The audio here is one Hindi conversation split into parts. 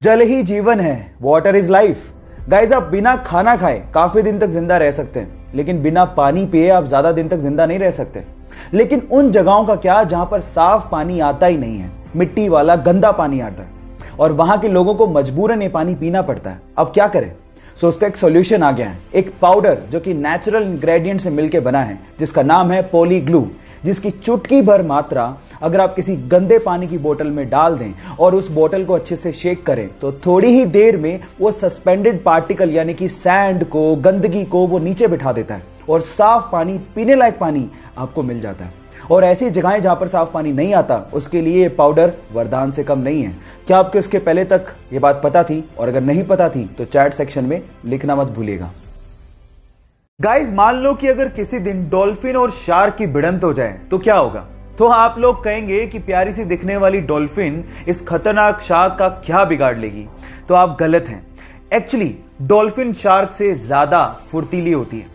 जल ही जीवन है, वाटर इज लाइफ। गाइस, आप बिना खाना खाए काफी दिन तक जिंदा रह सकते हैं, लेकिन बिना पानी पिए आप ज्यादा दिन तक जिंदा नहीं रह सकते। लेकिन उन जगहों का क्या जहां पर साफ पानी आता ही नहीं है, मिट्टी वाला गंदा पानी आता है और वहां के लोगों को मजबूरन ये पानी पीना पड़ता है। अब क्या करें? उसका एक सॉल्यूशन आ गया है, एक पाउडर जो कि नेचुरल इंग्रेडिएंट से मिलकर बना है, जिसका नाम है पॉली ग्लू, जिसकी चुटकी भर मात्रा अगर आप किसी गंदे पानी की बोतल में डाल दें और उस बोतल को अच्छे से शेक करें तो थोड़ी ही देर में वो सस्पेंडेड पार्टिकल यानी कि सैंड को, गंदगी को वो नीचे बिठा देता है और साफ पानी, पीने लायक पानी आपको मिल जाता है। और ऐसी जगहें जहां पर साफ पानी नहीं आता, उसके लिए ये पाउडर वरदान से कम नहीं है। क्या आपको इसके पहले तक ये बात पता थी? और अगर नहीं पता थी तो चैट सेक्शन में लिखना मत भूलिएगा। गाइस, मान लो कि अगर किसी दिन डॉल्फिन और शार्क की भिड़ंत हो जाए तो क्या होगा? तो आप लोग कहेंगे कि प्यारी सी दिखने वाली डॉल्फिन इस खतरनाक शार्क का क्या बिगाड़ लेगी। तो आप गलत हैं। एक्चुअली डॉल्फिन शार्क से ज्यादा फुर्तीली होती है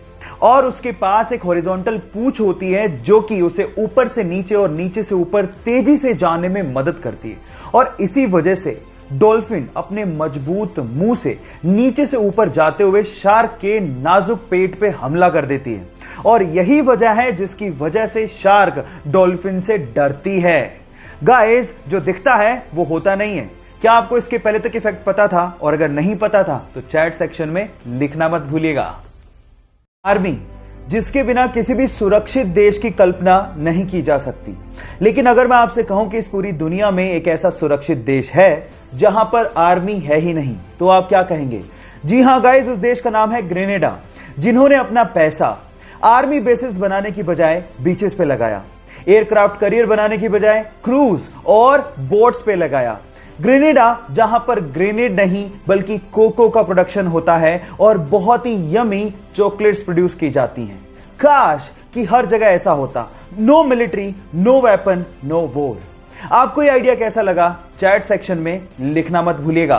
और उसके पास एक हॉरिजॉन्टल पूंछ होती है जो कि उसे ऊपर से नीचे और नीचे से ऊपर तेजी से जाने में मदद करती है। और इसी वजह से डॉल्फिन अपने मजबूत मुंह से नीचे से ऊपर जाते हुए शार्क के नाजुक पेट पे हमला कर देती है। और यही वजह है जिसकी वजह से शार्क डॉल्फिन से डरती है। गाइस, जो दिखता है वो होता नहीं है। क्या आपको इसके पहले तक इफेक्ट पता था? और अगर नहीं पता था तो चैट सेक्शन में लिखना मत भूलिएगा। आर्मी, जिसके बिना किसी भी सुरक्षित देश की कल्पना नहीं की जा सकती। लेकिन अगर मैं आपसे कहूं कि इस पूरी दुनिया में एक ऐसा सुरक्षित देश है जहां पर आर्मी है ही नहीं, तो आप क्या कहेंगे? जी हां गाइस, उस देश का नाम है ग्रेनेडा, जिन्होंने अपना पैसा आर्मी बेसिस बनाने की बजाय बीचेस पे लगाया, एयरक्राफ्ट करियर बनाने की बजाय क्रूज और बोट्स पे लगाया। ग्रेनेडा, जहां पर ग्रेनेड नहीं बल्कि कोको का प्रोडक्शन होता है और बहुत ही यमी चॉकलेट्स प्रोड्यूस की जाती हैं। काश कि हर जगह ऐसा होता। No military, no weapon, no war. आपको यह आइडिया कैसा लगा? चैट सेक्शन में लिखना मत भूलिएगा।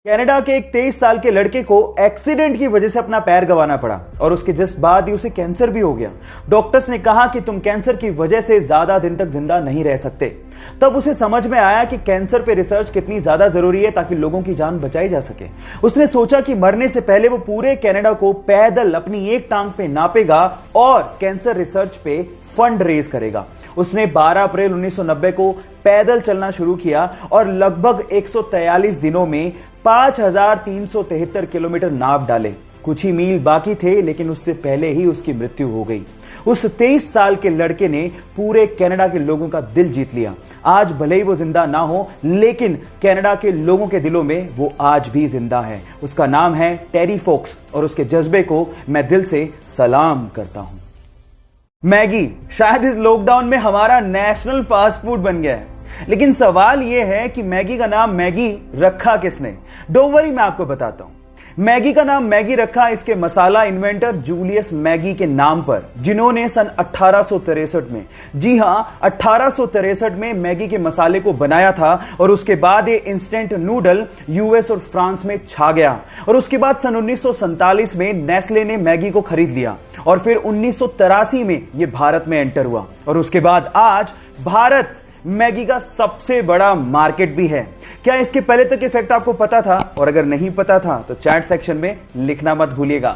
कनाडा के एक 23 साल के लड़के को एक्सीडेंट की वजह से अपना पैर गंवाना पड़ा और उसके जस्ट बाद ही उसे कैंसर भी हो गया। डॉक्टर्स ने कहा कि तुम कैंसर की वजह से ज्यादा दिन तक जिंदा नहीं रह सकते। तब उसे समझ में आया कि कैंसर पे रिसर्च कितनी ज्यादा जरूरी है ताकि लोगों की जान बचाई जा सके। उसने सोचा कि मरने से पहले वो पूरे कनाडा को पैदल अपनी एक टांग पे नापेगा और कैंसर रिसर्च पे फंड रेज करेगा। उसने 12 अप्रैल 1990 को पैदल चलना शुरू किया और लगभग 143 दिनों में 5373 किलोमीटर नाप डाले। कुछ ही मील बाकी थे, लेकिन उससे पहले ही उसकी मृत्यु हो गई। उस 23 साल के लड़के ने पूरे कनाडा के लोगों का दिल जीत लिया। आज भले ही वो जिंदा ना हो, लेकिन कनाडा के लोगों के दिलों में वो आज भी जिंदा है। उसका नाम है टेरी फोक्स और उसके जज्बे को मैं दिल से सलाम करता हूं। मैगी शायद इस लॉकडाउन में हमारा नेशनल फास्ट फूड बन गया है, लेकिन सवाल यह है कि मैगी का नाम मैगी रखा किसने? डोंट वरी, मैं आपको बताता हूं। मैगी का नाम मैगी रखा इसके मसाला इन्वेंटर जूलियस मैगी के नाम पर, जिन्होंने सन 1863 में, जी हां 1863 में मैगी के मसाले को बनाया था। और उसके बाद ये इंस्टेंट नूडल यूएस और फ्रांस में छा गया। और उसके बाद सन 1947 में नेस्ले ने मैगी को खरीद लिया और फिर 1983 में ये भारत में एंटर हुआ। और उसके बाद आज भारत मैगी का सबसे बड़ा मार्केट भी है। क्या इसके पहले तक इफेक्ट आपको पता था? और अगर नहीं पता था तो चैट सेक्शन में लिखना मत भूलिएगा।